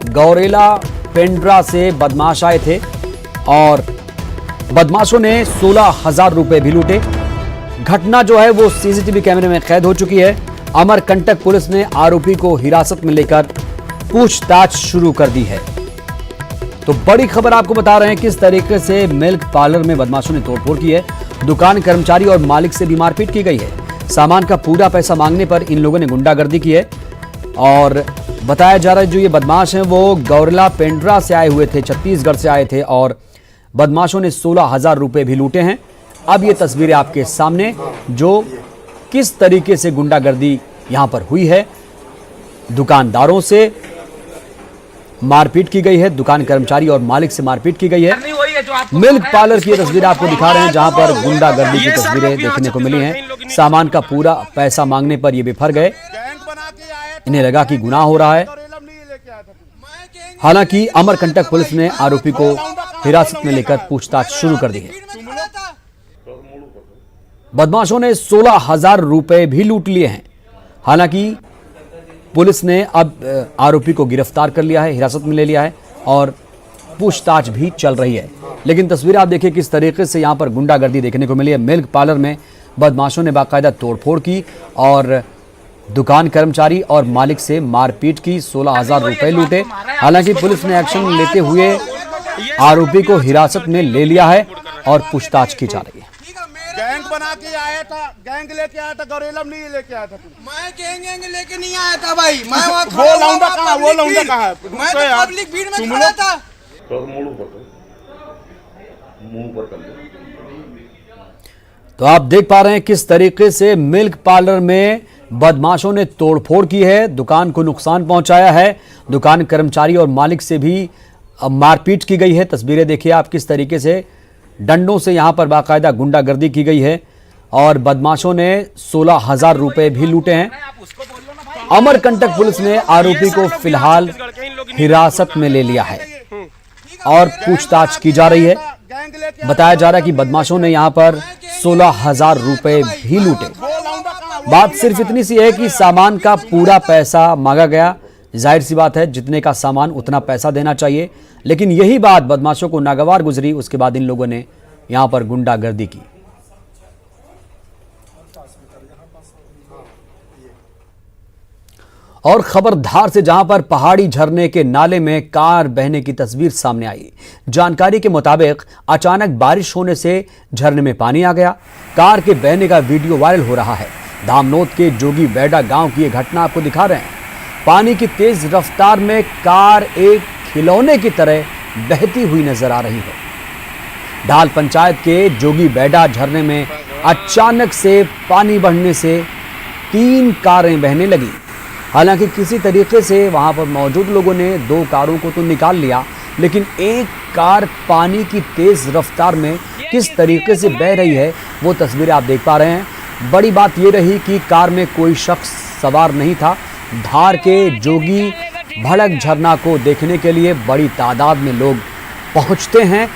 गौरेला पेंड्रा से बदमाश आए थे और बदमाशों ने 16,000 रुपए भी लूटे। घटना जो है वो सीसीटीवी कैमरे में कैद हो चुकी है। अमरकंटक पुलिस ने आरोपी को हिरासत में लेकर पूछताछ शुरू कर दी है। तो बड़ी खबर आपको बता रहे हैं किस तरीके से मिल्क पार्लर में बदमाशों ने तोड़फोड़ की है। दुकान कर्मचारी और मालिक से भी मारपीट की गई है। सामान का पूरा पैसा मांगने पर इन लोगों ने गुंडागर्दी की है और बताया जा रहा है जो ये बदमाश हैं वो गौरेला पेंड्रा से आए हुए थे, छत्तीसगढ़ से आए थे और बदमाशों ने 16,000 रुपए भी लूटे हैं। अब ये तस्वीरें आपके सामने जो किस तरीके से गुंडागर्दी यहां पर हुई है। दुकानदारों से मारपीट की गई है, दुकान कर्मचारी और मालिक से मारपीट की गई है। मिल्क पार्लर की तस्वीरें आपको दिखा रहे हैं जहां पर गुंडागर्दी की तस्वीरें देखने को मिली हैं। सामान का पूरा पैसा मांगने पर ये बिफर गए। इन्हें लगा कि गुनाह हो रहा है। हालांकि अमरकंटक पुलिस ने आरोपी को हिरासत में लेकर पूछताछ शुरू कर दी है। बदमाशों ने 16,000 रुपए भी लूट लिए हैं। हालांकि पुलिस ने अब आरोपी को गिरफ्तार कर लिया है, हिरासत में ले लिया है और पूछताछ भी चल रही है। लेकिन तस्वीरें आप देखिए किस तरीके से यहां पर गुंडागर्दी देखने को मिली है। मिल्क पार्लर में बदमाशों ने बाकायदा तोड़फोड़ की और दुकान कर्मचारी और मालिक से मारपीट की, 16,000 रुपए लूटे। हालांकि पुलिस ने एक्शन लेते हुए आरोपी को हिरासत में ले लिया है और पूछताछ की जा रही है। गैंग बना के आया था, गैंग लेके आया था, गौरेला में नहीं लेके आया था। मैं गैंग लेके नहीं आया था भाई। मैं वो लौंडा कहाँ है? मैं तो पब्लिक भीड़ में खड़ा था। तो आप देख पा रहे हैं किस तरीके से मिल्क पार्लर में बदमाशों ने तोड़फोड़ की है, दुकान को नुकसान पहुंचाया है। दुकान कर्मचारी और मालिक से भी मारपीट की गई है। तस्वीरें देखिए आप किस तरीके से डंडों से यहां पर बाकायदा गुंडागर्दी की गई है और बदमाशों ने 16,000 रुपए भी लूटे हैं। अमरकंटक पुलिस ने आरोपी को फिलहाल हिरासत में ले लिया है और पूछताछ की जा रही है। बताया जा रहा है कि बदमाशों ने यहां पर 16,000 रुपए भी लूटे। बात सिर्फ इतनी सी है कि सामान का पूरा पैसा मांगा गया। जाहिर सी बात है जितने का सामान उतना पैसा देना चाहिए, लेकिन यही बात बदमाशों को नागवार गुजरी। उसके बाद इन लोगों ने यहां पर गुंडागर्दी की। और खबरदार से जहां पर पहाड़ी झरने के नाले में कार बहने की तस्वीर सामने आई। जानकारी के मुताबिक अचानक बारिश होने से झरने में पानी आ गया। कार के बहने का वीडियो वायरल हो रहा है। धामनोद के जोगी बैडा गांव की यह घटना आपको दिखा रहे हैं। पानी की तेज रफ्तार में कार एक खिलौने की तरह बहती हुई नजर आ रही है। ढाल पंचायत के जोगी बैडा झरने में अचानक से पानी बढ़ने से 3 कारें बहने लगी। हालांकि किसी तरीके से वहां पर मौजूद लोगों ने 2 कारों को तो निकाल लिया, लेकिन एक कार पानी की तेज रफ्तार में किस तरीके से बह रही है वो तस्वीरें आप देख पा रहे हैं। बड़ी बात यह रही कि कार में कोई शख्स सवार नहीं था। धार के जोगी भड़क झरना को देखने के लिए बड़ी तादाद में लोग पहुंचते हैं।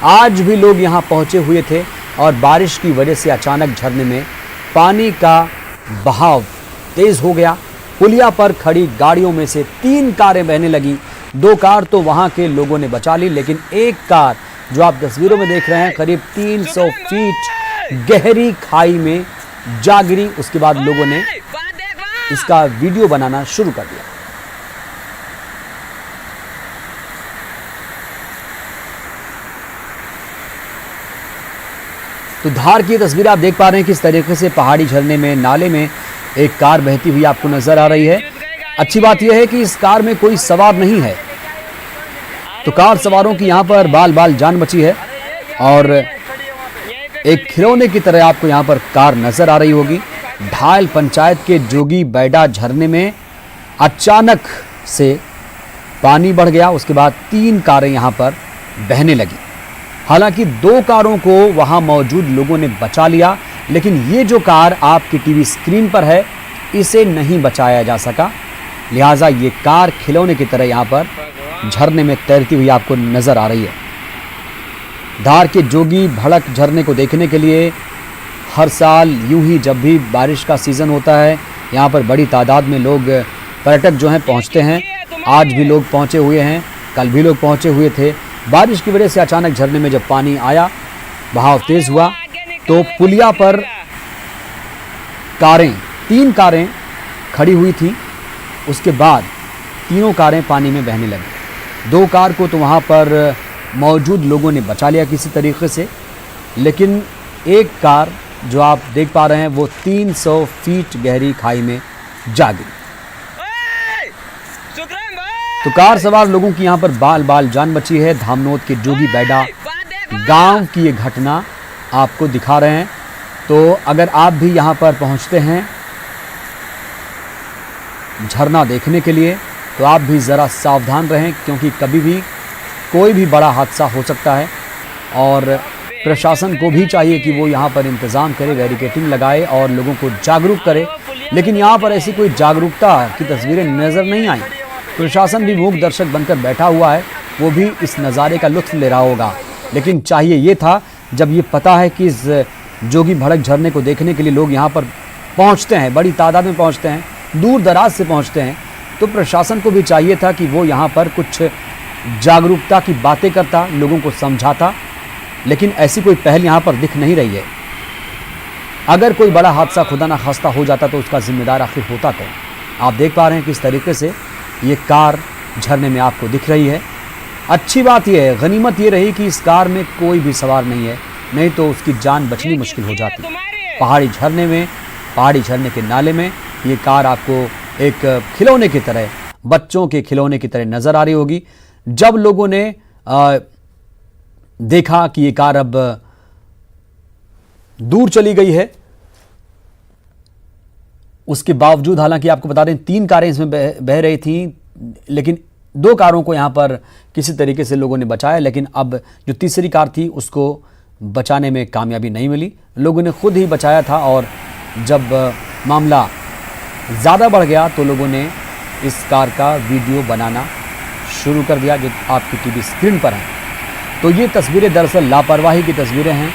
आज भी लोग यहां पहुंचे हुए थे और बारिश की वजह से अचानक झरने में पानी का बहाव तेज हो गया। पुलिया पर खड़ी गाड़ियों में से 3 कारें बहने लगी। 2 कार तो वहां के लोगों ने बचा ली, लेकिन एक कार जो आप तस्वीरों में देख रहे हैं करीब 300 फीट गहरी खाई में जा गिरी। उसके बाद लोगों ने इसका वीडियो बनाना शुरू कर दिया। तो धार की तस्वीर आप देख पा रहे हैं किस तरीके से पहाड़ी झरने में नाले में एक कार बहती हुई आपको नजर आ रही है। अच्छी बात यह है कि इस कार में कोई सवार नहीं है, तो कार सवारों की यहां पर बाल बाल जान बची है और एक खिलौने की तरह आपको यहां पर कार नजर आ रही होगी। ढाल पंचायत के जोगी बैडा झरने में अचानक से पानी बढ़ गया। उसके बाद 3 कारें यहां पर बहने लगी। हालांकि 2 कारों को वहां मौजूद लोगों ने बचा लिया, लेकिन ये जो कार आपकी टीवी स्क्रीन पर है इसे नहीं बचाया जा सका। लिहाजा ये कार खिलौने की तरह यहां पर झरने में तैरती हुई आपको नजर आ रही है। धार के जोगी भड़क झरने को देखने के लिए हर साल यूं ही जब भी बारिश का सीज़न होता है यहाँ पर बड़ी तादाद में लोग पर्यटक जो हैं पहुँचते हैं आज भी लोग पहुंचे हुए हैं, कल भी लोग पहुंचे हुए थे। बारिश की वजह से अचानक झरने में जब पानी आया, बहाव तेज हुआ, तो पुलिया पर कारें, 3 कारें खड़ी हुई थी। उसके बाद तीनों कारें पानी में बहने लगी। 2 कार को तो वहाँ पर मौजूद लोगों ने बचा लिया किसी तरीके से, लेकिन एक कार जो आप देख पा रहे हैं वो 300 फीट गहरी खाई में जा गिरी। तो कार सवार लोगों की यहाँ पर बाल बाल जान बची है। धामनोद के जोगी बैडा गांव की ये घटना आपको दिखा रहे हैं। तो अगर आप भी यहाँ पर पहुँचते हैं झरना देखने के लिए, तो आप भी ज़रा सावधान रहें, क्योंकि कभी भी कोई भी बड़ा हादसा हो सकता है। और प्रशासन को भी चाहिए कि वो यहाँ पर इंतज़ाम करे, बैरिकेडिंग लगाए और लोगों को जागरूक करे। लेकिन यहाँ पर ऐसी कोई जागरूकता की तस्वीरें नज़र नहीं आई। प्रशासन भी मूक दर्शक बनकर बैठा हुआ है, वो भी इस नज़ारे का लुत्फ़ ले रहा होगा। लेकिन चाहिए ये था, जब ये पता है कि इस जोगी भड़क झरने को देखने के लिए लोग यहाँ पर पहुँचते हैं, बड़ी तादाद में पहुँचते हैं, दूर दराज से पहुँचते हैं, तो प्रशासन को भी चाहिए था कि वो यहाँ पर कुछ जागरूकता की बातें करता, लोगों को समझाता। लेकिन ऐसी कोई पहल यहाँ पर दिख नहीं रही है। अगर कोई बड़ा हादसा खुदा ना खास्ता हो जाता तो उसका जिम्मेदार आखिर होता कौन? आप देख पा रहे हैं किस तरीके से ये कार झरने में आपको दिख रही है। अच्छी बात यह है, गनीमत ये रही कि इस कार में कोई भी सवार नहीं है, नहीं तो उसकी जान बचनी मुश्किल हो जाती। पहाड़ी झरने में, पहाड़ी झरने के नाले में ये कार आपको एक खिलौने की तरह, बच्चों के खिलौने की तरह नज़र आ रही होगी। जब लोगों ने देखा कि ये कार अब दूर चली गई है, उसके बावजूद, हालांकि आपको बता दें 3 कारें इसमें बह रही थी, लेकिन 2 कारों को यहां पर किसी तरीके से लोगों ने बचाया। लेकिन अब जो तीसरी कार थी उसको बचाने में कामयाबी नहीं मिली, लोगों ने खुद ही बचाया था। और जब मामला ज़्यादा बढ़ गया तो लोगों ने इस कार का वीडियो बनाना शुरू कर दिया, जो आपकी टीवी स्क्रीन पर है। तो ये तस्वीरें दरअसल लापरवाही की तस्वीरें हैं,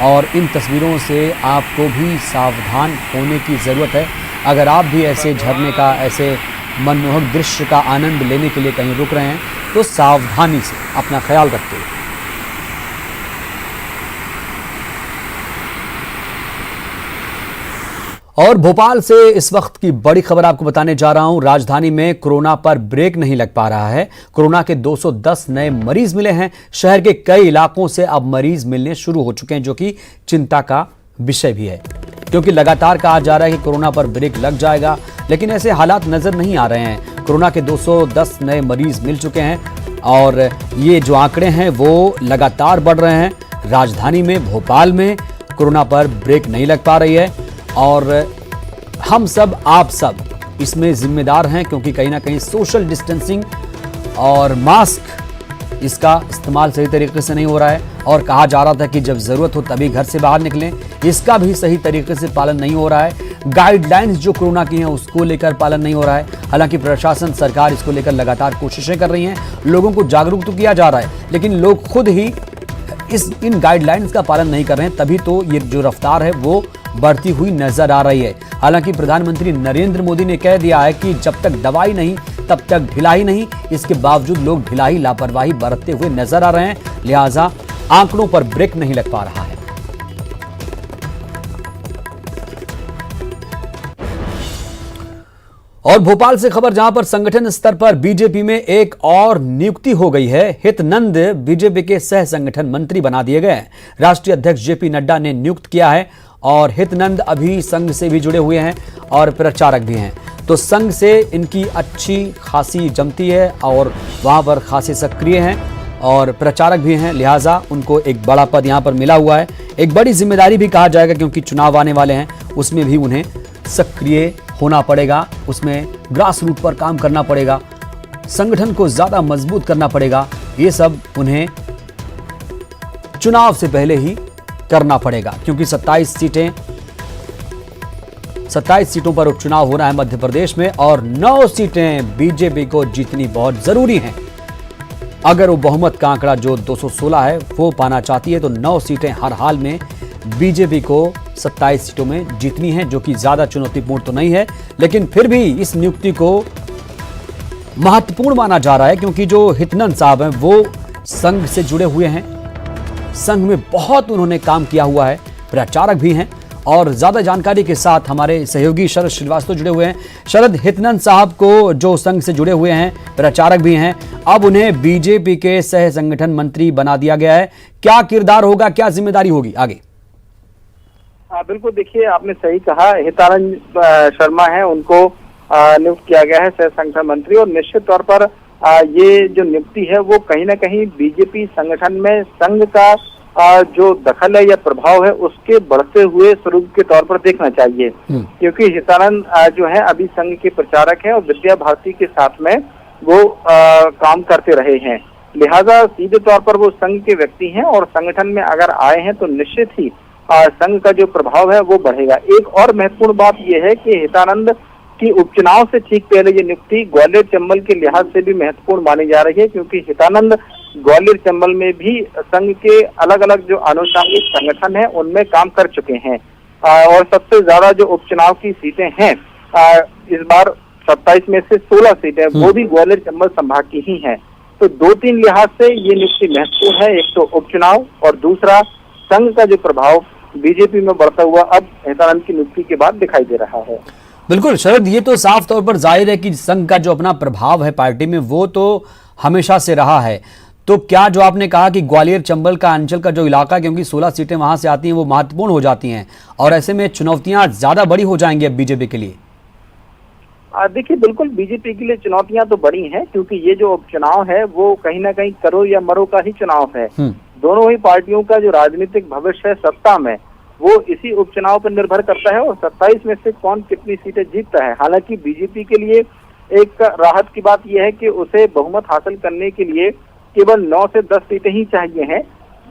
और इन तस्वीरों से आपको भी सावधान होने की ज़रूरत है। अगर आप भी ऐसे झरने का, ऐसे मनमोहक दृश्य का आनंद लेने के लिए कहीं रुक रहे हैं, तो सावधानी से अपना ख्याल रखते हुए। और भोपाल से इस वक्त की बड़ी खबर आपको बताने जा रहा हूं। राजधानी में कोरोना पर ब्रेक नहीं लग पा रहा है। कोरोना के 210 नए मरीज मिले हैं। शहर के कई इलाकों से अब मरीज मिलने शुरू हो चुके हैं, जो कि चिंता का विषय भी है, क्योंकि लगातार कहा जा रहा है कि कोरोना पर ब्रेक लग जाएगा, लेकिन ऐसे हालात नजर नहीं आ रहे हैं। कोरोना के 210 नए मरीज मिल चुके हैं और ये जो आंकड़े हैं वो लगातार बढ़ रहे हैं। राजधानी में, भोपाल में कोरोना पर ब्रेक नहीं लग पा रही है, और हम सब, आप सब इसमें जिम्मेदार हैं, क्योंकि कहीं ना कहीं सोशल डिस्टेंसिंग और मास्क, इसका इस्तेमाल सही तरीके से नहीं हो रहा है। और कहा जा रहा था कि जब ज़रूरत हो तभी घर से बाहर निकलें, इसका भी सही तरीके से पालन नहीं हो रहा है। गाइडलाइंस जो कोरोना की हैं उसको लेकर पालन नहीं हो रहा है। हालांकि प्रशासन, सरकार इसको लेकर लगातार कोशिशें कर रही हैं, लोगों को जागरूक तो किया जा रहा है, लेकिन लोग खुद ही इन गाइडलाइंस का पालन नहीं कर रहे हैं, तभी तो ये जो रफ्तार है वो बढ़ती हुई नजर आ रही है। हालांकि प्रधानमंत्री नरेंद्र मोदी ने कह दिया है कि जब तक दवाई नहीं तब तक ढिलाई नहीं। इसके बावजूद लोग ढिलाई, लापरवाही बरतते हुए नजर आ रहे हैं, लिहाजा आंकड़ों पर ब्रेक नहीं लग पा रहा है। और भोपाल से खबर, जहां पर संगठन स्तर पर बीजेपी में एक और नियुक्ति हो गई है। हितनंद बीजेपी के सह संगठन मंत्री बना दिए गए हैं। राष्ट्रीय अध्यक्ष जेपी नड्डा ने नियुक्त किया है, और हितनंद अभी संघ से भी जुड़े हुए हैं और प्रचारक भी हैं, तो संघ से इनकी अच्छी खासी जमती है और वहां पर खासे सक्रिय हैं और प्रचारक भी हैं, लिहाजा उनको एक बड़ा पद यहां पर मिला हुआ है। एक बड़ी जिम्मेदारी भी कहा जाएगा, क्योंकि चुनाव आने वाले हैं, उसमें भी उन्हें सक्रिय होना पड़ेगा, उसमें ग्रास रूट पर काम करना पड़ेगा, संगठन को ज़्यादा मजबूत करना पड़ेगा। ये सब उन्हें चुनाव से पहले ही करना पड़ेगा, क्योंकि 27 सीटों पर उपचुनाव हो रहा है मध्य प्रदेश में, और 9 सीटें बीजेपी को जीतनी बहुत जरूरी हैं। अगर वो बहुमत का आंकड़ा जो 216 है वो पाना चाहती है, तो 9 सीटें हर हाल में बीजेपी को 27 सीटों में जीतनी है, जो कि ज्यादा चुनौतीपूर्ण तो नहीं है, लेकिन फिर भी इस नियुक्ति को महत्वपूर्ण माना जा रहा है क्योंकि जो हितनन साहब हैं वो संघ से जुड़े हुए हैं, संघ में बहुत उन्होंने काम किया हुआ है, प्रचारक भी हैं। और ज्यादा जानकारी के साथ हमारे सहयोगी शरद श्रीवास्तव जुड़े हुए हैं। शरद, हितनन साहब को जो संघ से जुड़े हुए हैं, प्रचारक भी हैं, अब उन्हें बीजेपी के सह संगठन मंत्री बना दिया गया है। क्या किरदार होगा, क्या जिम्मेदारी होगी आगे? बिल्कुल, देखिए आपने सही कहा, हितानंद शर्मा है, उनको नियुक्त किया गया है सह संगठन मंत्री। और निश्चित तौर पर ये जो नियुक्ति है वो कहीं ना कहीं बीजेपी संगठन में संघ का जो दखल है या प्रभाव है उसके बढ़ते हुए स्वरूप के तौर पर देखना चाहिए, क्योंकि हितानंद जो है अभी संघ के प्रचारक हैं और विद्या भारती के साथ में वो काम करते रहे हैं। लिहाजा सीधे तौर पर वो संघ के व्यक्ति हैं और संगठन में अगर आए हैं तो निश्चित ही संघ का जो प्रभाव है वो बढ़ेगा। एक और महत्वपूर्ण बात यह है कि हितानंद की उपचुनाव से ठीक पहले ये नियुक्ति ग्वालियर चंबल के लिहाज से भी महत्वपूर्ण मानी जा रही है, क्योंकि हितानंद ग्वालियर चंबल में भी संघ के अलग अलग जो आनुषंगिक संगठन है उनमें काम कर चुके हैं। और सबसे ज्यादा जो उपचुनाव की सीटें हैं इस बार 27 में से 16 सीटें वो भी ग्वालियर चंबल संभाग की ही हैं। तो 2-3 लिहाज से ये नियुक्ति महत्वपूर्ण है, एक तो उपचुनाव और दूसरा संघ का जो प्रभाव बीजेपी में बढ़ता हुआ अब हितानंद की नियुक्ति के बाद दिखाई दे रहा है। बिल्कुल शरद, ये तो साफ तौर पर जाहिर है कि संघ का जो अपना प्रभाव है पार्टी में वो तो हमेशा से रहा है। तो क्या जो आपने कहा कि ग्वालियर चंबल का अंचल का जो इलाका, क्योंकि 16 सीटें वहां से आती हैं, वो महत्वपूर्ण हो जाती हैं और ऐसे में चुनौतियां ज्यादा बड़ी हो जाएंगी अब बीजेपी के लिए? देखिए, बिल्कुल बीजेपी के लिए चुनौतियां तो बड़ी हैं, क्योंकि ये जो उपचुनाव है वो कहीं ना कहीं करो या मरो का ही चुनाव है। दोनों ही पार्टियों का जो राजनीतिक भविष्य है सत्ता में वो इसी उपचुनाव पर निर्भर करता है और 27 में से कौन कितनी सीटें जीतता है। हालांकि बीजेपी के लिए एक राहत की बात यह है कि उसे बहुमत हासिल करने के लिए केवल 9 से 10 सीटें ही चाहिए हैं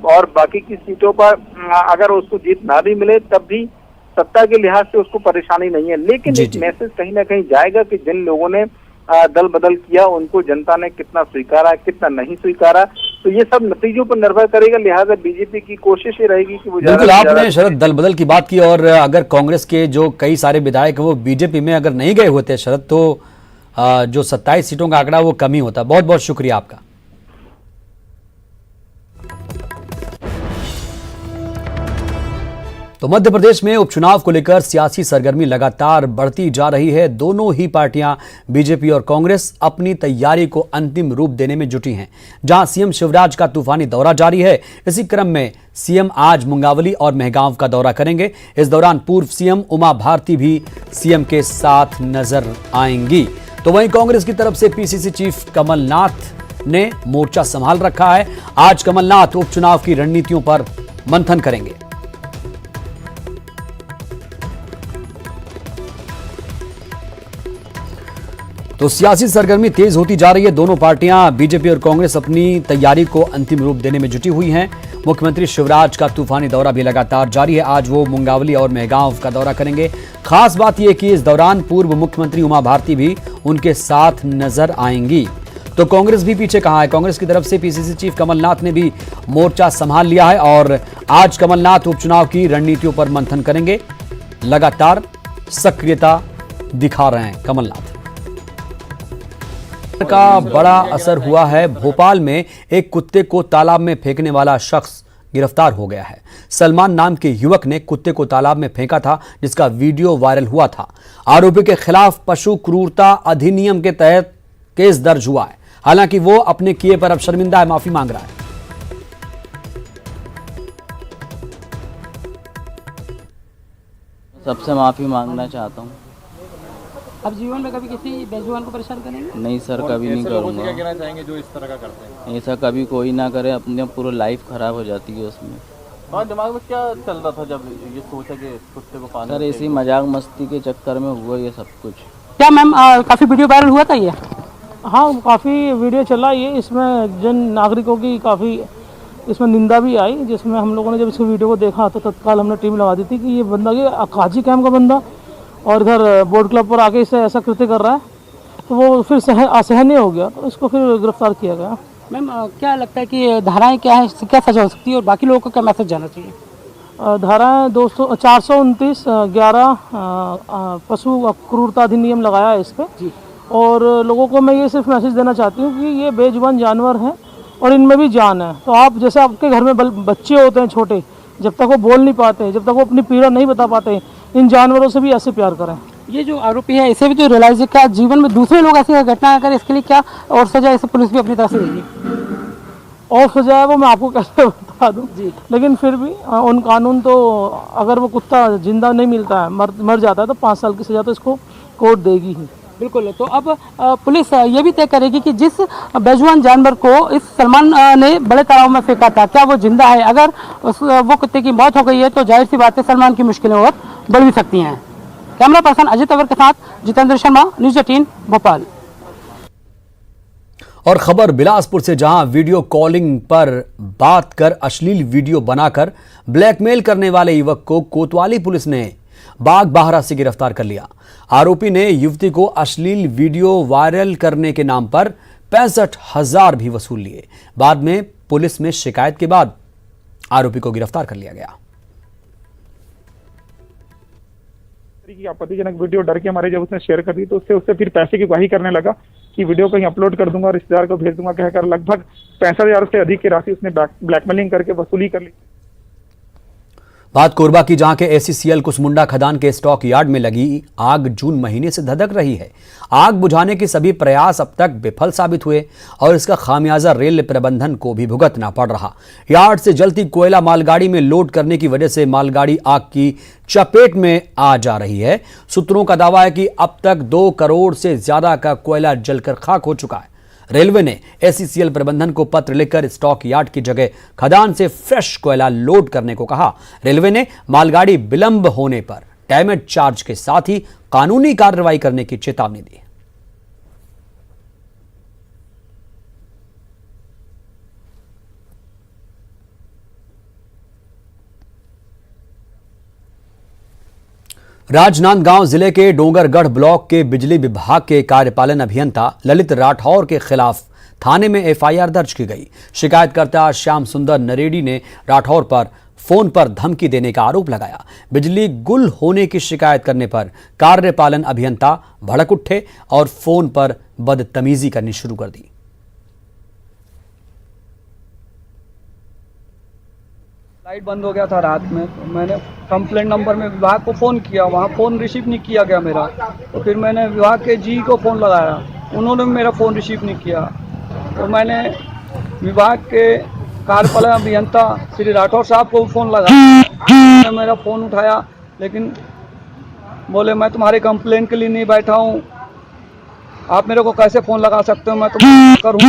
और बाकी की सीटों पर अगर उसको जीत ना भी मिले तब भी सत्ता के लिहाज से उसको परेशानी नहीं है। लेकिन एक मैसेज कहीं ना कहीं जाएगा कि जिन लोगों ने दल बदल किया उनको जनता ने कितना स्वीकारा, कितना नहीं स्वीकारा, तो ये सब नतीजों पर निर्भर करेगा। लिहाजा बीजेपी की कोशिश ही रहेगी कि वो बिल्कुल, आपने शरद दल बदल की बात की और अगर कांग्रेस के जो कई सारे विधायक वो बीजेपी में अगर नहीं गए होते शरद, तो जो 27 सीटों का आंकड़ा वो कम ही होता। बहुत बहुत शुक्रिया आपका। तो मध्य प्रदेश में उपचुनाव को लेकर सियासी सरगर्मी लगातार बढ़ती जा रही है। दोनों ही पार्टियां बीजेपी और कांग्रेस अपनी तैयारी को अंतिम रूप देने में जुटी हैं। जहां सीएम शिवराज का तूफानी दौरा जारी है, इसी क्रम में सीएम आज मुंगावली और मेहगांव का दौरा करेंगे। इस दौरान पूर्व सीएम उमा भारती भी सीएम के साथ नजर आएंगी। तो वहीं कांग्रेस की तरफ से पीसीसी चीफ कमलनाथ ने मोर्चा संभाल रखा है। आज कमलनाथ उपचुनाव की रणनीतियों पर मंथन करेंगे। तो सियासी सरगर्मी तेज होती जा रही है। दोनों पार्टियां बीजेपी और कांग्रेस अपनी तैयारी को अंतिम रूप देने में जुटी हुई हैं। मुख्यमंत्री शिवराज का तूफानी दौरा भी लगातार जारी है। आज वो मुंगावली और मेहगांव का दौरा करेंगे। खास बात यह कि इस दौरान पूर्व मुख्यमंत्री उमा भारती भी उनके साथ नजर आएंगी। तो कांग्रेस भी पीछे कहां है? कांग्रेस की तरफ से पीसीसी चीफ कमलनाथ ने भी मोर्चा संभाल लिया है और आज कमलनाथ उपचुनाव की रणनीतियों पर मंथन करेंगे। लगातार सक्रियता दिखा रहे हैं कमलनाथ। का बड़ा असर हुआ है। भोपाल में एक कुत्ते को तालाब में फेंकने वाला शख्स गिरफ्तार हो गया है। सलमान नाम के युवक ने कुत्ते को तालाब में फेंका था, जिसका वीडियो वायरल हुआ था। आरोपी के खिलाफ पशु क्रूरता अधिनियम के तहत केस दर्ज हुआ है। हालांकि वो अपने किए पर अब शर्मिंदा है, माफी मांग रहा है। सबसे माफी मांगना चाहता हूँ। अब जीवन में कभी किसी बेजुबान को परेशान करेंगे? नहीं सर, कभी नहीं करूँगा। क्या कहना चाहेंगे जो इस तरह का करते हैं? ऐसा कभी कोई ना करे, अपने पूरा लाइफ खराब हो जाती है उसमें। हाँ, दिमाग में क्या चल रहा था जब ये सोचा कि कुत्ते को पानी? सर ऐसी मजाक मस्ती के चक्कर में हुआ ये सब कुछ। क्या मैम काफ़ी वीडियो वायरल हुआ था ये? हाँ, काफ़ी वीडियो चला ये। इसमें जन नागरिकों की काफ़ी इसमें निंदा भी आई, जिसमें हम लोगों ने जब इस वीडियो को देखा तो तत्काल हमने टीम लगा दी थी कि ये बंदा ये अकाजी कैम्प का बंदा और इधर बोर्ड क्लब पर आके इसे ऐसा कृत्य कर रहा है, तो वो फिर असहनीय हो गया, तो इसको फिर गिरफ्तार किया गया। मैम क्या लगता है कि धाराएं क्या है, क्या सजा हो सकती है और बाकी लोगों को क्या मैसेज जाना चाहिए? धाराएं 429 11 पशु क्रूरता अधिनियम लगाया है इस पर, और लोगों को मैं ये सिर्फ मैसेज देना चाहती हूँ कि ये बेजुबान जानवर हैं और इनमें भी जान है। तो आप जैसे आपके घर में बच्चे होते हैं छोटे, जब तक वो बोल नहीं पाते, जब तक वो अपनी पीड़ा नहीं बता पाते, इन जानवरों से भी ऐसे प्यार करें। ये जो आरोपी है इसे भी तो रियलाइज है क्या जीवन में दूसरे लोग ऐसी घटना करें, इसके लिए क्या और सजा इसे पुलिस भी अपनी तरफ से देगी? और सजा है वो मैं आपको कैसे बता दूं, लेकिन फिर भी उन कानून तो अगर वो कुत्ता जिंदा नहीं मिलता है, मर जाता है, तो 5 साल की सजा तो इसको कोर्ट देगी ही। बिल्कुल। तो अब पुलिस ये भी तय करेगी कि जिस बेजुबान जानवर को इस सलमान ने बड़े तालाब में फेंका था, क्या वो जिंदा है? अगर वो कुत्ते की मौत हो गई है तो जाहिर सी बात है सलमान की मुश्किलें और बढ़ भी सकती हैं। कैमरा पर्सन अजित अवर के साथ जितेंद्र शर्मा, न्यूज़ 18 भोपाल। और खबर बिलासपुर से, जहां वीडियो कॉलिंग पर बात कर अश्लील वीडियो बनाकर ब्लैकमेल करने वाले युवक को कोतवाली पुलिस ने बाग बाहरा से गिरफ्तार कर लिया। आरोपी ने युवती को अश्लील वीडियो वायरल करने के नाम पर 65,000 भी वसूल लिए। बाद में पुलिस में शिकायत के बाद आरोपी को गिरफ्तार कर लिया गया। की आपत्तिजनक वीडियो डर के हमारे जब उसने शेयर कर दी तो उससे फिर पैसे की गुहाई करने लगा कि वीडियो कहीं अपलोड कर दूंगा, रिश्तेदार को भेज दूंगा कहकर लगभग 65,000 से अधिक की राशि उसने ब्लैकमेलिंग करके वसूली कर ली। बात कोरबा की, जहां के एसीसीएल कुसमुंडा खदान के स्टॉक यार्ड में लगी आग जून महीने से धधक रही है। आग बुझाने के सभी प्रयास अब तक विफल साबित हुए और इसका खामियाजा रेल प्रबंधन को भी भुगतना पड़ रहा। यार्ड से जलती कोयला मालगाड़ी में लोड करने की वजह से मालगाड़ी आग की चपेट में आ जा रही है। सूत्रों का दावा है कि अब तक 2 करोड़ से ज्यादा का कोयला जलकर खाक हो चुका है। रेलवे ने एसीसीएल प्रबंधन को पत्र लिखकर स्टॉक यार्ड की जगह खदान से फ्रेश कोयला लोड करने को कहा। रेलवे ने मालगाड़ी विलंब होने पर डैमेज चार्ज के साथ ही कानूनी कार्रवाई करने की चेतावनी दी। राजनांदगांव जिले के डोंगरगढ़ ब्लॉक के बिजली विभाग के कार्यपालन अभियंता ललित राठौर के खिलाफ थाने में एफआईआर दर्ज की गई। शिकायतकर्ता श्याम सुंदर नरेडी ने राठौर पर फोन पर धमकी देने का आरोप लगाया। बिजली गुल होने की शिकायत करने पर कार्यपालन अभियंता भड़क उठे और फोन पर बदतमीजी करनी शुरू कर दी। लाइट बंद हो गया था रात में, तो मैंने कंप्लेंट नंबर में विभाग को फ़ोन किया, वहाँ फ़ोन रिसीव नहीं किया गया मेरा। तो फिर मैंने विभाग के जी को फ़ोन लगाया, उन्होंने मेरा फ़ोन रिसीव नहीं किया। तो मैंने विभाग के कार्यपालन अभियंता श्री राठौर साहब को फ़ोन लगाया, मेरा फ़ोन उठाया, लेकिन बोले मैं तुम्हारे कंप्लेंट के लिए नहीं बैठा हूँ, आप मेरे को कैसे फ़ोन लगा सकते हो, मैं तो करूँ।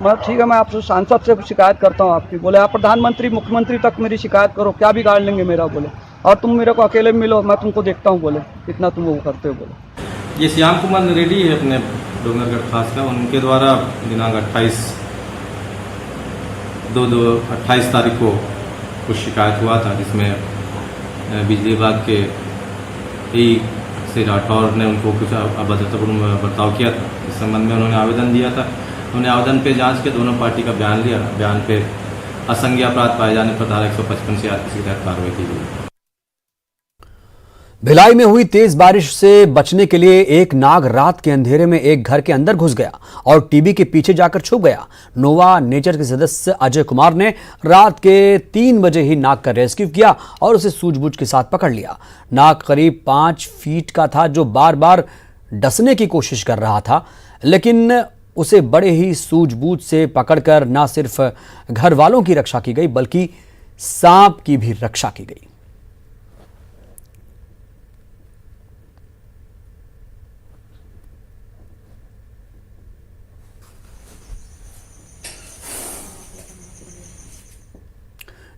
मैं ठीक है, मैं आपसे सांसद से शिकायत करता हूँ आपकी। बोले आप प्रधानमंत्री मुख्यमंत्री तक मेरी शिकायत करो, क्या बिगाड़ लेंगे मेरा। बोले और तुम मेरे को अकेले मिलो, मैं तुमको देखता हूँ, बोले कितना तुम वो करते हो। बोले ये श्याम कुमार नरेडी है अपने डोंगरगढ़ खास का, उनके द्वारा दिनांक 28 तारीख को कुछ शिकायत हुआ था, जिसमें बिजली विभाग के श्री राठौर ने उनको कुछ अभद्रतापूर्ण बर्ताव किया था। इस संबंध में उन्होंने आवेदन दिया था। उन्होंने आवेदन पे जांच के दोनों पार्टी का बयान लिया। बयान पे असंज्ञा अपराध पाए जाने पर धारा 155 से आरपीसी के तहत कार्रवाई की गई। भिलाई में हुई तेज बारिश से बचने के लिए एक नाग रात के अंधेरे में एक घर के अंदर घुस गया और टीवी के पीछे जाकर छुप गया। नोवा नेचर के सदस्य अजय कुमार ने रात के 3 बजे ही नाग का रेस्क्यू किया और उसे सूझबूझ के साथ पकड़ लिया। नाग करीब 5 फीट का था, जो बार बार डसने की कोशिश कर रहा था, लेकिन उसे बड़े ही सूझबूझ से पकड़कर न सिर्फ घर वालों की रक्षा की गई, बल्कि सांप की भी रक्षा की गई।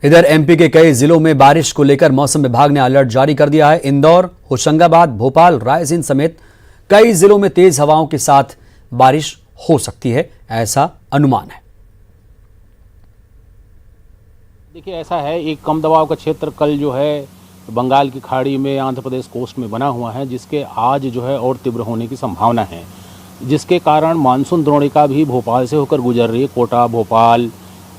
इधर एमपी के कई जिलों में बारिश को लेकर मौसम विभाग ने अलर्ट जारी कर दिया है। इंदौर, होशंगाबाद, भोपाल, रायसेन समेत कई जिलों में तेज हवाओं के साथ बारिश हो सकती है, ऐसा अनुमान है। देखिए ऐसा है, एक कम दबाव का क्षेत्र कल जो है बंगाल की खाड़ी में आंध्र प्रदेश कोस्ट में बना हुआ है, जिसके आज जो है और तीव्र होने की संभावना है, जिसके कारण मानसून द्रोणिका भी भोपाल से होकर गुजर रही है। कोटा भोपाल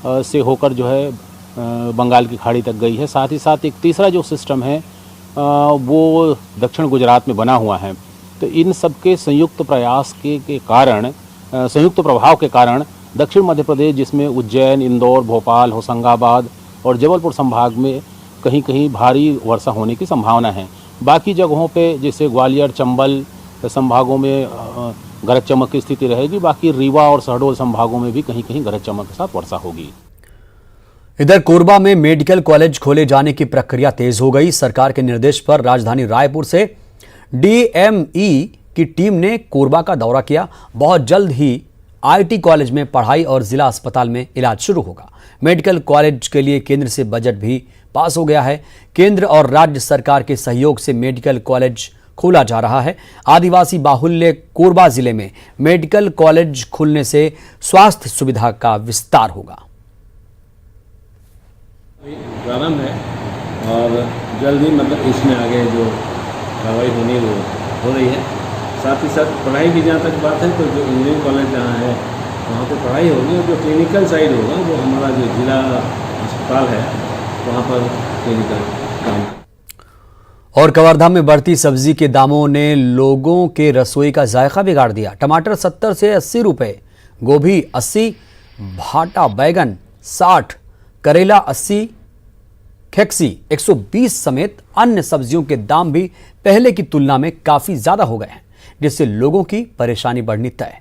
से होकर जो है बंगाल की खाड़ी तक गई है। साथ ही साथ एक तीसरा जो सिस्टम है वो दक्षिण गुजरात में बना हुआ है। तो इन सबके संयुक्त प्रयास के कारण, संयुक्त प्रभाव के कारण दक्षिण मध्य प्रदेश, जिसमें उज्जैन, इंदौर, भोपाल, होशंगाबाद और जबलपुर संभाग में कहीं कहीं भारी वर्षा होने की संभावना है। बाकी जगहों पे जैसे ग्वालियर, चंबल संभागों में गरज चमक की स्थिति रहेगी। बाकी रीवा और शहडोल संभागों में भी कहीं कहीं गरज चमक के साथ वर्षा होगी। इधर कोरबा में मेडिकल कॉलेज खोले जाने की प्रक्रिया तेज हो गई। सरकार के निर्देश पर राजधानी रायपुर से DME की टीम ने कोरबा का दौरा किया। बहुत जल्द ही IT कॉलेज में पढ़ाई और जिला अस्पताल में इलाज शुरू होगा। मेडिकल कॉलेज के लिए केंद्र से बजट भी पास हो गया है। केंद्र और राज्य सरकार के सहयोग से मेडिकल कॉलेज खोला जा रहा है। आदिवासी बाहुल्य कोरबा जिले में मेडिकल कॉलेज खुलने से स्वास्थ्य सुविधा का विस्तार होगा। प्रारंभ है और जल्द ही मतलब इसमें आगे जो कार्रवाई होनी वो हो रही है। साथ ही साथ पढ़ाई की जहाँ तक बात है तो जो इंजीनियरिंग कॉलेज जहाँ है वहाँ पे पढ़ाई होगी और जो क्लिनिकल साइड होगा वो हमारा जो जिला अस्पताल है वहाँ पर क्लिनिकल काम। और कवर्धा में बढ़ती सब्जी के दामों ने लोगों के रसोई का जायका बिगाड़ दिया। टमाटर 70 से 80 रुपए, गोभी 80, भाटा बैगन 60, करेला 80, खेक्सी 120 समेत अन्य सब्जियों के दाम भी पहले की तुलना में काफी ज्यादा हो गए हैं, जिससे लोगों की परेशानी बढ़नी तय।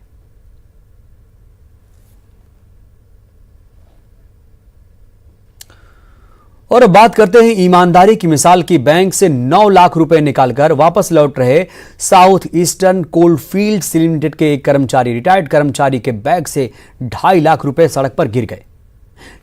और अब बात करते हैं ईमानदारी की मिसाल की। बैंक से 9 लाख रुपए निकालकर वापस लौट रहे साउथ ईस्टर्न कोलफील्ड्स लिमिटेड के एक कर्मचारी, रिटायर्ड कर्मचारी के बैग से 2.5 लाख रुपए सड़क पर गिर गए।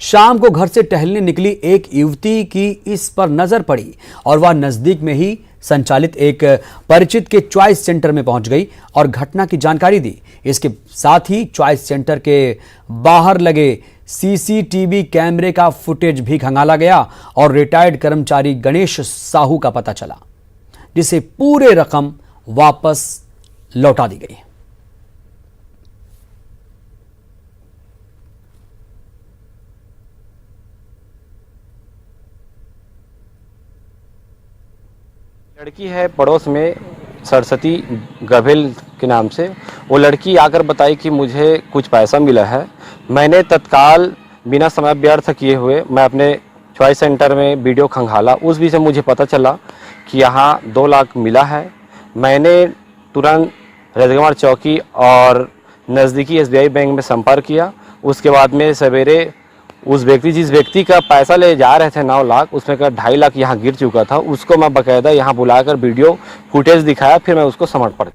शाम को घर से टहलने निकली एक युवती की इस पर नजर पड़ी और वह नजदीक में ही संचालित एक परिचित के चॉइस सेंटर में पहुंच गई और घटना की जानकारी दी। इसके साथ ही चॉइस सेंटर के बाहर लगे CCTV कैमरे का फुटेज भी खंगाला गया और रिटायर्ड कर्मचारी गणेश साहू का पता चला, जिसे पूरे रकम वापस लौटा दी गई। लड़की है पड़ोस में, सरस्वती गभेल के नाम से। वो लड़की आकर बताई कि मुझे कुछ पैसा मिला है। मैंने तत्काल बिना समय व्यर्थ किए हुए मैं अपने चॉइस सेंटर में वीडियो खंगाला। उस भी से मुझे पता चला कि यहाँ 2 लाख मिला है। मैंने तुरंत रजगवार चौकी और नज़दीकी SBI बैंक में संपर्क किया। उसके बाद में सवेरे उस व्यक्ति, जिस व्यक्ति का पैसा ले जा रहे थे 9 लाख, उसमें का 2.5 लाख यहाँ गिर चुका था। उसको मैं बाकायदा यहाँ बुलाकर वीडियो फुटेज दिखाया, फिर मैं उसको समर्पण।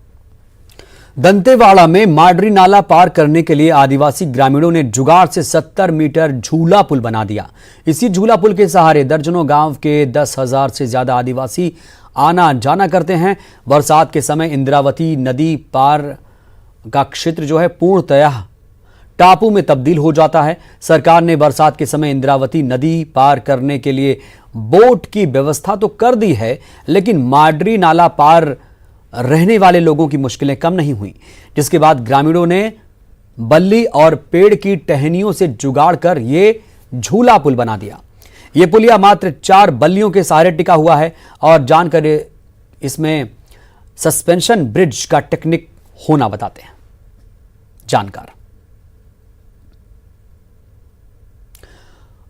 दंतेवाड़ा में माडरी नाला पार करने के लिए आदिवासी ग्रामीणों ने जुगाड़ से 70 मीटर झूला पुल बना दिया। इसी झूला पुल के सहारे दर्जनों गांव के 10,000 से ज्यादा आदिवासी आना जाना करते हैं। बरसात के समय इंद्रावती नदी पार का क्षेत्र जो है पूर्णतः टापू में तब्दील हो जाता है। सरकार ने बरसात के समय इंद्रावती नदी पार करने के लिए बोट की व्यवस्था तो कर दी है, लेकिन माडरी नाला पार रहने वाले लोगों की मुश्किलें कम नहीं हुई, जिसके बाद ग्रामीणों ने बल्ली और पेड़ की टहनियों से जुगाड़ कर ये झूला पुल बना दिया। ये पुलिया मात्र 4 बल्लियों के सहारे टिका हुआ है और जानकर इसमें सस्पेंशन ब्रिज का टेक्निक होना बताते हैं जानकार।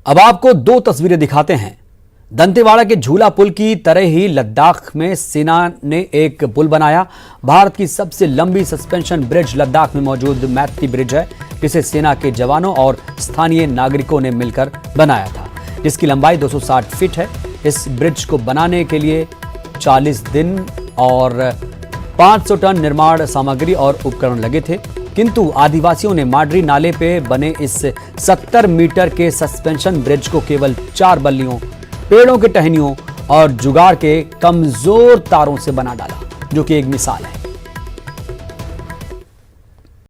अब आपको 2 तस्वीरें दिखाते हैं। दंतेवाड़ा के झूला पुल की तरह ही लद्दाख में सेना ने एक पुल बनाया। भारत की सबसे लंबी सस्पेंशन ब्रिज लद्दाख में मौजूद मैत्री ब्रिज है, जिसे सेना के जवानों और स्थानीय नागरिकों ने मिलकर बनाया था, जिसकी लंबाई 260 फीट है। इस ब्रिज को बनाने के लिए 40 दिन और 500 टन निर्माण सामग्री और उपकरण लगे थे, किंतु आदिवासियों ने माडरी नाले पे बने इस 70 मीटर के सस्पेंशन ब्रिज को केवल 4 बल्लियों, पेड़ों के टहनियों और जुगाड़ के कमजोर तारों से बना डाला, जो कि एक मिसाल है।